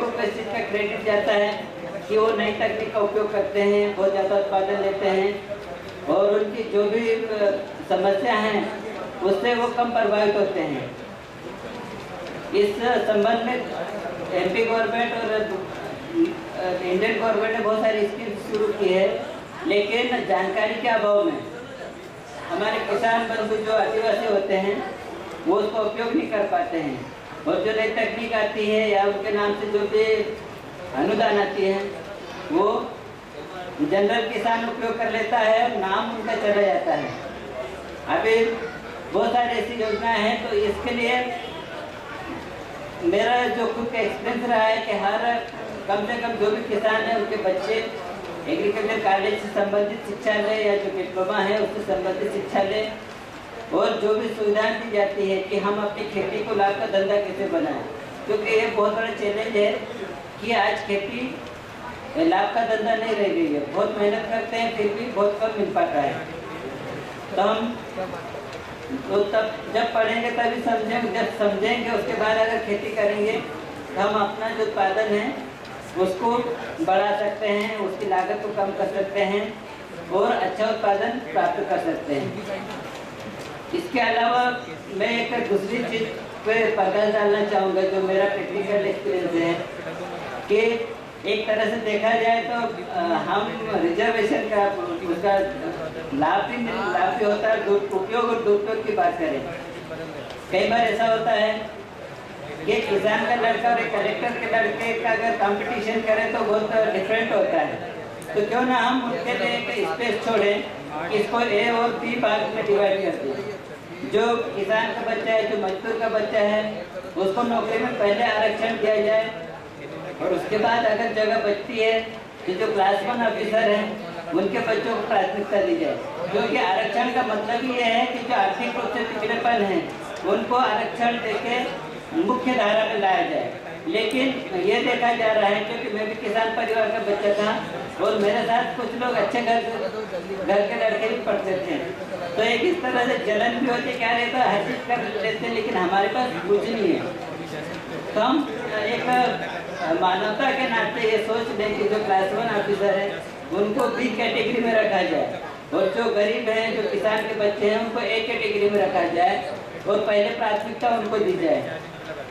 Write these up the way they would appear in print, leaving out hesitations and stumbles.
को इस चीज़ का क्रेडिट जाता है कि वो नई तकनीक का उपयोग करते हैं, बहुत ज़्यादा उत्पादन लेते हैं और उनकी जो भी समस्या हैं उससे वो कम प्रभावित होते हैं। इस संबंध में एमपी गवर्नमेंट और इंडियन गवर्नमेंट ने बहुत सारी स्कीम शुरू की है, लेकिन जानकारी के अभाव में हमारे किसान बंधु जो आदिवासी होते हैं वो उसका उपयोग नहीं कर पाते हैं और जो नई तकनीक आती है या उनके नाम से जो भी अनुदान आती है वो जनरल किसान उपयोग कर लेता है और नाम उनका चला जाता है। अभी बहुत सारी ऐसी योजनाएं हैं, तो इसके लिए मेरा जो खुद का एक्सपीरियंस रहा है कि हर कम से कम जो भी किसान है उनके बच्चे एग्रीकल्चर कॉलेज से संबंधित शिक्षा ले या जो डिप्लोमा है उससे संबंधित शिक्षा ले और जो भी सुविधाएं दी जाती है कि हम अपनी खेती को लाभ का धंधा कैसे बनाएं, क्योंकि ये बहुत बड़ा चैलेंज है कि आज खेती लाभ का धंधा नहीं रह गई है। बहुत मेहनत करते हैं फिर भी बहुत कम मिल पाता है। तो हम तो तब जब पढ़ेंगे तभी समझेंगे, जब समझेंगे उसके बाद अगर खेती करेंगे तो हम अपना जो उत्पादन है उसको बढ़ा सकते हैं, उसकी लागत को कम कर सकते हैं और अच्छा उत्पादन प्राप्त कर सकते हैं। इसके अलावा मैं एक दूसरी चीज़ पे प्रकाश डालना चाहूँगा जो मेरा प्रैक्टिकल एक्सपीरियंस है कि एक तरह से देखा जाए तो हम रिजर्वेशन का उसका लाभ भी होता है, उपयोग और दुरुपयोग की बात करें। कई बार ऐसा होता है कि किसान का लड़का और एक कलेक्टर के लड़के का अगर कंपटीशन करें तो बहुत डिफरेंट होता है। तो क्यों ना हम उनके लिए एक स्पेस छोड़ें, इसको ए और बी भाग में डिवाइड कर दें। जो किसान का बच्चा है, जो मजदूर का बच्चा है, उसको नौकरी में पहले आरक्षण दिया जाए और उसके बाद अगर जगह बचती है तो जो क्लास 1 ऑफिसर हैं उनके बच्चों को प्राथमिकता दी जाए, क्योंकि आरक्षण का मतलब ये है कि जो आर्थिक रूप से पिछड़ेपन है उनको आरक्षण देके मुख्य धारा में लाया जाए। लेकिन ये देखा जा रहा है, क्योंकि मैं भी किसान परिवार का बच्चा था और मेरे साथ कुछ लोग अच्छे घर के लड़के भी पढ़ते थे, तो एक इस तरह से जलन भी होती क्या रहता है, हर चीज कर लेते लेकिन हमारे पास कुछ नहीं है। तो हम एक मानवता के नाते ये सोच लें कि जो क्लास 1 ऑफिसर है उनको बी कैटेगरी में रखा जाए और जो गरीब हैं, जो किसान के बच्चे हैं, उनको ए कैटेगरी में रखा जाए और पहले प्राथमिकता उनको दी जाए।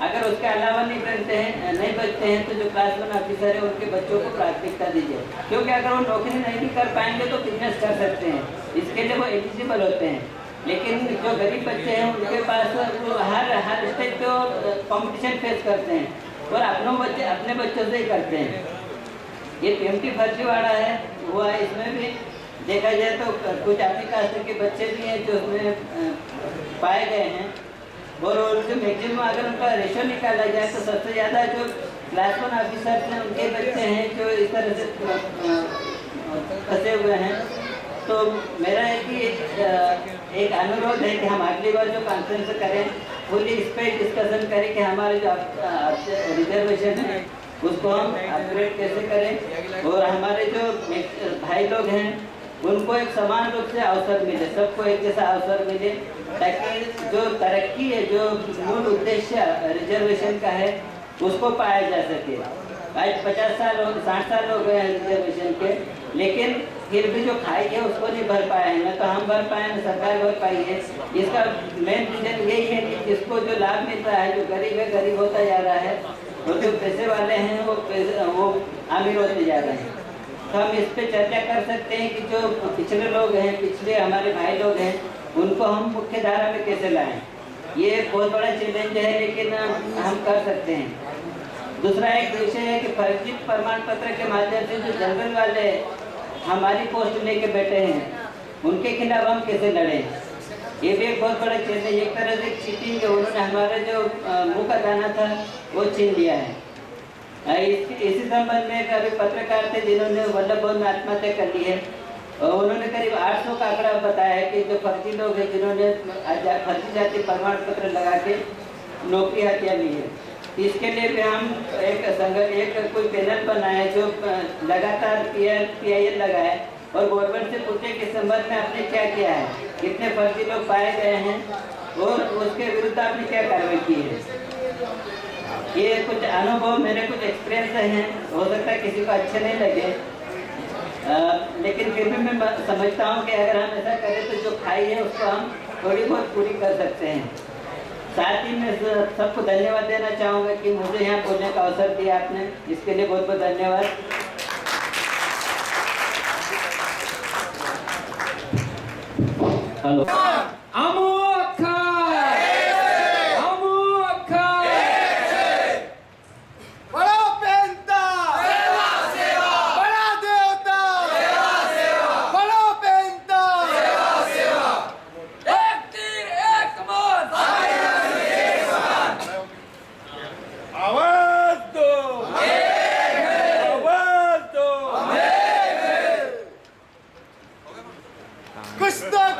अगर उसके अलावा नहीं बचते हैं तो जो क्लास 1 ऑफिसर है उनके बच्चों को प्राथमिकता दी जाए, क्योंकि अगर वो नौकरी नहीं भी कर पाएंगे तो बिजनेस कर सकते हैं, इसके लिए वो एलिजिबल होते हैं। लेकिन जो गरीब बच्चे हैं उनके पास हर स्टेज पे कंपटीशन फेस करते हैं और अपने बच्चों से ही करते हैं। ये पीएमटी फर्जीवाड़ा है हुआ, इसमें भी देखा जाए तो कुछ आपकी कास्ट के बच्चे भी हैं जो उसमें पाए गए हैं और जो मैक्सिमम अगर उनका रेशो निकाला जाए तो सबसे ज़्यादा जो क्लास 1 ऑफिसर हैं उनके बच्चे हैं जो इस तरह से फंसे हुए हैं। तो मेरा है कि एक अनुरोध है कि हम अगली बार जो कॉन्फ्रेंस करें फुली इस पर डिस्कशन करें कि हमारे जो रिजर्वेशन है उसको हम अपग्रेड कैसे करें और हमारे जो भाई लोग हैं उनको एक समान रूप से अवसर मिले, सबको एक जैसा अवसर मिले, ताकि जो तरक्की है, जो मूल उद्देश्य रिजर्वेशन का है उसको पाया जा सके। आज 50 साल 60 साल हो गए हैं रिजर्वेशन के, लेकिन फिर भी जो खाई है उसको नहीं भर पाए हैं, न तो हम भर पाए न सरकार भर पाई है। इसका मेन रीजन यही है कि जिसको जो लाभ मिल रहा है, जो गरीब है गरीब होता जा रहा है और जो पैसे वाले हैं वो अमीर होते जा रहे हैं। तो हम इस पे चर्चा कर सकते हैं कि जो पिछले लोग हैं, पिछले हमारे भाई लोग हैं, उनको हम मुख्य धारा में कैसे लाएं। ये बहुत बड़ा चैलेंज है, लेकिन हम कर सकते हैं। दूसरा एक विषय है कि फर्जी प्रमाण पत्र के माध्यम से जो जनरल वाले हमारी पोस्ट लेके बैठे हैं उनके खिलाफ हम कैसे लड़ें, ये भी एक बहुत बड़ा चैलेंज। एक तरह से चीटिंग है, उन्होंने हमारा जो मुँह का दाना था वो छीन लिया है। इसी संबंध में अभी पत्रकार थे जिन्होंने वल्लभ भवन में आत्महत्या कर ली है और उन्होंने करीब 800 का आंकड़ा बताया है कि जो फर्जी लोग हैं जिन्होंने फर्जी जाति प्रमाण पत्र लगा के नौकरी हत्या ली है। इसके लिए भी हम एक कोई पैनल बनाए जो लगातार PIL लगाए और गवर्नमेंट से पूछे कि संबंध में आपने क्या किया है, कितने फर्जी लोग पाए गए हैं और उसके विरुद्ध आपने क्या कार्रवाई की है। ये कुछ अनुभव, मेरे कुछ एक्सपीरियंस हैं, हो सकता है किसी को अच्छे नहीं लगे, लेकिन फिर भी मैं समझता हूँ कि अगर हम ऐसा करें तो जो खाई है उसको हम थोड़ी बहुत पूरी कर सकते हैं। साथ ही मैं सबको धन्यवाद देना चाहूँगा कि मुझे यहाँ बोलने का अवसर दिया आपने, इसके लिए बहुत बहुत धन्यवाद। हेलो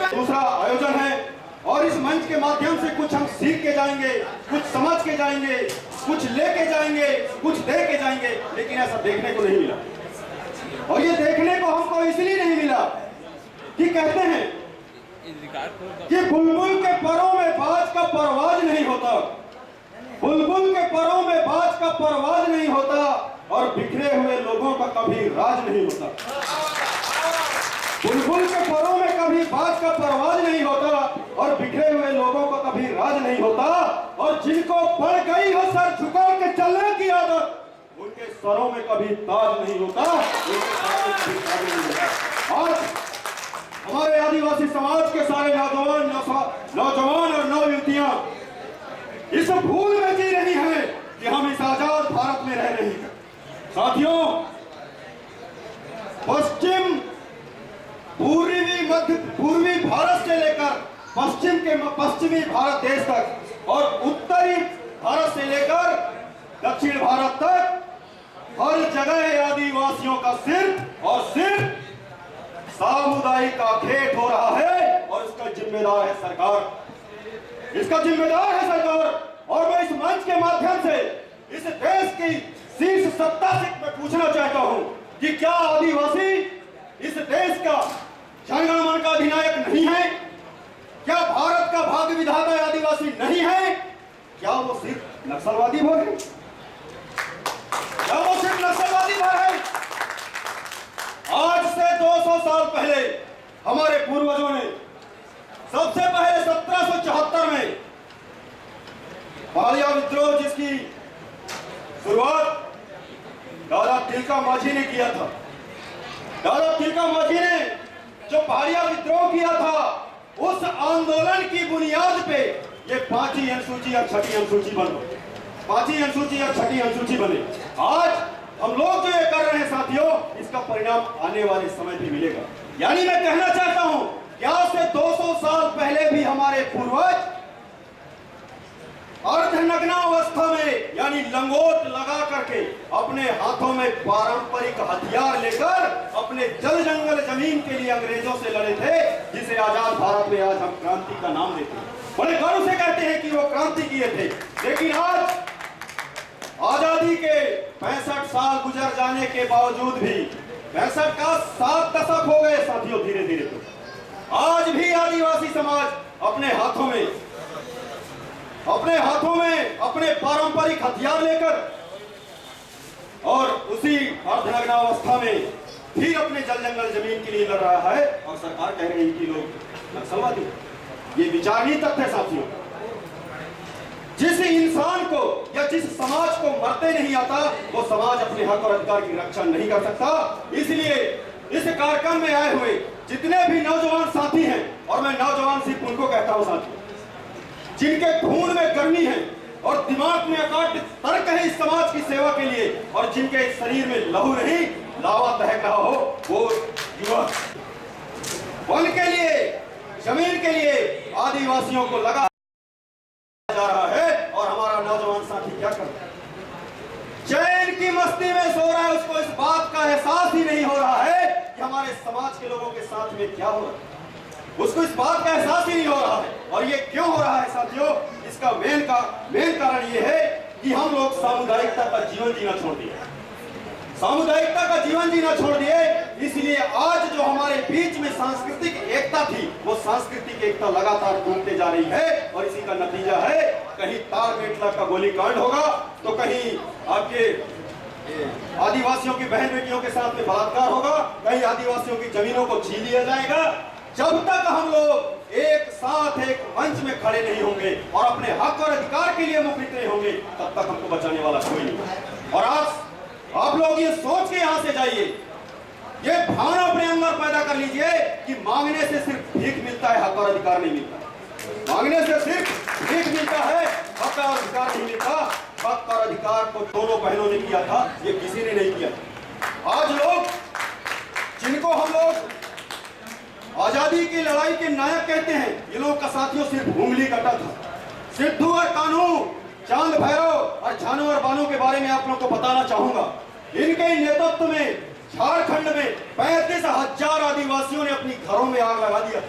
दूसरा आयोजन है और इस मंच के माध्यम से कुछ हम सीख के जाएंगे, कुछ समझ के जाएंगे, कुछ लेके जाएंगे, कुछ दे के जाएंगे, लेकिन ऐसा देखने को नहीं मिला। और ये देखने को हमको इसलिए नहीं मिला कि कहते हैं कि बुलबुल के परों में बाज का परवाज नहीं होता, बुलबुल के परों में बाज का परवाज नहीं होता और बिखरे हुए लोगों का कभी राज नहीं होता। बुलबुल के परों में कभी बाज का परवाज नहीं होता और बिखरे हुए लोगों का कभी राज नहीं होता। और जिनको पड़ गई हो सर झुका के चलने की आदत, उनके सरों में कभी ताज नहीं होता, आज हमारे आदिवासी समाज के सारे नौजवान और नौयुवतियां इस भूल में जी रही हैं कि हम इस आजाद भारत में रह रहे हैं। साथियों, पूर्वी भारत से लेकर पश्चिमी भारत देश तक और उत्तरी भारत से लेकर दक्षिण भारत तक हर जगह आदिवासियों का सिर्फ और सिर्फ सामुदायिक खेत हो रहा है और इसका जिम्मेदार है सरकार, इसका जिम्मेदार है सरकार। और मैं इस मंच के माध्यम से इस देश की शीर्ष सत्ता से मैं पूछना चाहता हूं कि क्या आदिवासी इस देश का जनगणमन का अधिनायक नहीं है? क्या भारत का भाग्य विधाता आदिवासी नहीं है? क्या वो सिर्फ नक्सलवादी भर है? क्या वो सिर्फ नक्सलवादी भर है? आज से 200 साल पहले हमारे पूर्वजों ने सबसे पहले 1774 में पहाड़िया विद्रोह, जिसकी शुरुआत दादा तिलका मांझी ने किया था। दादा तिलका मांझी ने जो पहाड़िया विद्रोह किया था, उस आंदोलन की बुनियाद पे ये 5वीं अनुसूची या 6वीं अनुसूची बनी, 5वीं अनुसूची या 6वीं अनुसूची बनी। आज हम लोग जो ये कर रहे हैं साथियों, इसका परिणाम आने वाले समय भी मिलेगा। यानी मैं कहना चाहता हूं कि आज से 200 साल पहले भी हमारे पूर्वज अर्धनग्नावस्था में यानी लंगोट लगा करके अपने हाथों में पारंपरिक हथियार लेकर अपने जल जंगल जमीन के लिए अंग्रेजों से लड़े थे, जिसे आजाद भारत में आज हम क्रांति का नाम देते हैं। बड़े गर्व से कहते हैं कि वो क्रांति किए थे। लेकिन आज आजादी के 65 साल गुजर जाने के बावजूद भी 65 का 7 दशक हो गए साथियों, धीरे धीरे तो आज भी आदिवासी समाज अपने हाथों में अपने पारंपरिक हथियार लेकर और उसी अर्धनग्नावस्था में फिर अपने जल जंगल जमीन के लिए लड़ रहा है। और सरकार कह रही है कि लोग नक्सलवादी। ये विचारणीय तथ्य है साथियों। जिस इंसान को या जिस समाज को मरते नहीं आता, वो समाज अपने हक और अधिकार की रक्षा नहीं कर सकता। इसलिए इस कार्यक्रम में आए हुए जितने भी नौजवान साथी हैं, और मैं नौजवान सिर्फ उनको कहता हूं साथियों जिनके खून में गर्मी है और दिमाग में अकाट तर्क है इस समाज की सेवा के लिए, और जिनके शरीर में लहू नहीं लावा बह रहा हो, वो युवक वन के लिए, जमीन के लिए आदिवासियों को लगा जा रहा है। और हमारा नौजवान साथी क्या कर रहा है? चैन की मस्ती में सो रहा है। उसको इस बात का एहसास ही नहीं हो रहा है कि हमारे समाज के लोगों के साथ में क्या हो रहा है। उसको इस बात का एहसास ही नहीं हो रहा है। और ये क्यों हो रहा है साथियों? इसका मेन कारण ये है कि हम लोग सामुदायिकता का जीवन जीना छोड़ दिए। सामुदायिकता का जीवन जीना छोड़ दिए। इसलिए आज जो हमारे बीच में सांस्कृतिक एकता थी, वो सांस्कृतिक एकता लगातार टूटते जा रही है। और इसी का नतीजा है, कहीं तार मेटला का गोलीकांड होगा, तो कहीं आपके आदिवासियों की बहन बेटियों के साथ में बलात्कार होगा, कहीं आदिवासियों की जमीनों को छीन लिया जाएगा। जब तक हम लोग एक साथ एक मंच में खड़े नहीं होंगे और अपने हक और अधिकार के लिए मुखरित नहीं होंगे, तब तक हमको बचाने वाला कोई नहीं। और आज आप लोग ये सोच के यहां से जाइए, ये भावना अपने अंदर पैदा कर लीजिए कि मांगने से सिर्फ भीख मिलता है, हक और अधिकार नहीं मिलता। मांगने से सिर्फ भीख मिलता है, हक और अधिकार नहीं मिलता। हक और अधिकार को दोनों बहनों ने किया था, ये किसी ने नहीं किया। आज लोग जिनको हम लोग आजादी की लड़ाई के नायक कहते हैं, ये लोग का साथियों सिर्फ उंगली कटा था। सिद्धू और कान्हू, चांद भैरव और झानू और बानू के बारे में आप लोग को बताना चाहूंगा। इनके नेतृत्व में झारखंड में 35,000 आदिवासियों ने अपनी घरों में आग लगा दिया,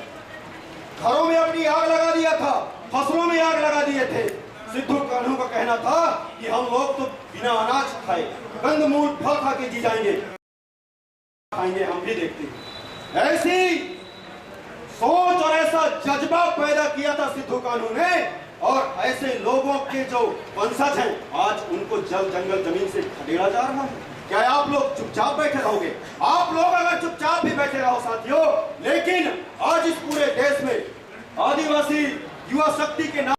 घरों में अपनी आग लगा दिया था, फसलों में आग लगा दिए थे। सिद्धू कान्हू का कहना था कि हम लोग तो बिना अनाज खाए कंदमूल फल खा के जी जाएंगे, खाएंगे हम भी देखते। ऐसी सोच और ऐसा जज्बा पैदा किया था सिद्धू कान्हू ने। और ऐसे लोगों के जो वंशज हैं, आज उनको जल जंगल जमीन से खदेड़ा जा रहा है। क्या आप लोग चुपचाप बैठे रहोगे? आप लोग अगर चुपचाप भी बैठे रहो साथियों, लेकिन आज इस पूरे देश में आदिवासी युवा शक्ति के नाम